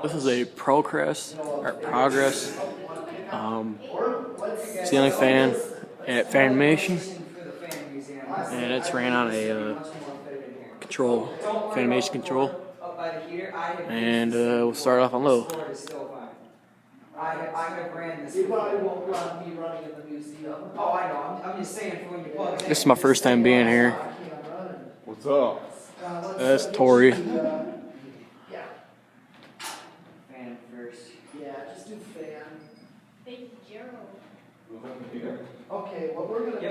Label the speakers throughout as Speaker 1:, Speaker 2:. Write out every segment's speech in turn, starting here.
Speaker 1: This is a progress ceiling fan at Fanimation, and it's ran on a Fanimation control. And we'll start off on low.
Speaker 2: I have ran this. You probably won't be running in the museum. Oh, I know. I'm just saying for when you plug in.
Speaker 1: This is my first time being here.
Speaker 3: What's up?
Speaker 1: That's Tori.
Speaker 2: Yeah. Fan first. Yeah, just do fan.
Speaker 4: Thank you, Gerald.
Speaker 2: Okay, what we're gonna do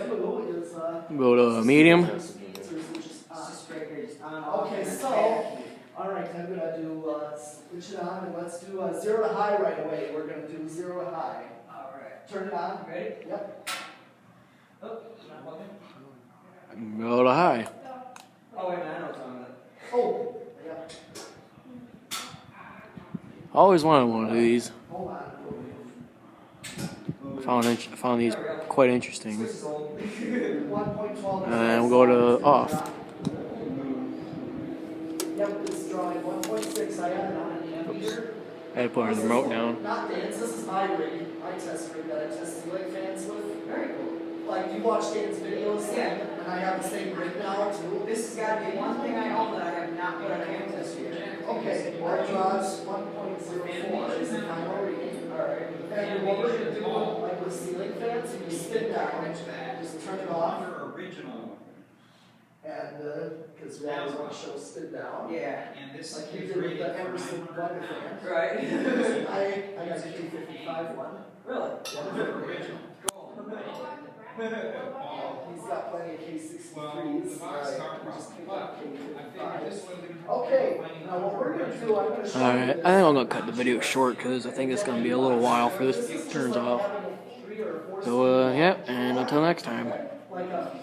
Speaker 2: is
Speaker 1: Go to medium.
Speaker 2: Okay, so all right, I'm gonna do switch it on and let's do 0 to high right away. We're gonna do 0 to high. All right. Turn it on. Ready? Yep. Oh, not plugging.
Speaker 1: Go to high.
Speaker 2: Oh wait a minute, I know what's on that. Oh, yeah.
Speaker 1: I always wanted one of these.
Speaker 2: Hold on.
Speaker 1: Found these quite interesting.
Speaker 2: 1.12.
Speaker 1: And we'll go to off.
Speaker 2: Yep, this is drawing 1.6. I added on an ammeter.
Speaker 1: I had to put the remote down.
Speaker 2: Not Dan's, this is my rig, my test rig that I test ceiling fans with. Very cool. Like, you watch Dan's videos, yeah, and I have the same rig now too. This has got to be one thing I own that I have not put on a cam test yet. Okay, well, it draws 1.04 is the final reading. Alright. And what we're going to do, like with ceiling fans, you spin down, just turn it off.
Speaker 5: Original.
Speaker 2: And, because we always want to show spin down.
Speaker 5: Yeah, and this
Speaker 2: like you did with the Emerson Wonder fan.
Speaker 5: Right.
Speaker 2: I got a 255 one. Really? Yeah.
Speaker 5: Original. Cool.
Speaker 2: He's got plenty of K63s.
Speaker 5: Okay,
Speaker 2: now what we're going to do, I'm going to show you
Speaker 1: Alright, I think I'm going to cut the video short because I think it's going to be a little while for this turns off. So, yeah, and until next time.
Speaker 2: like a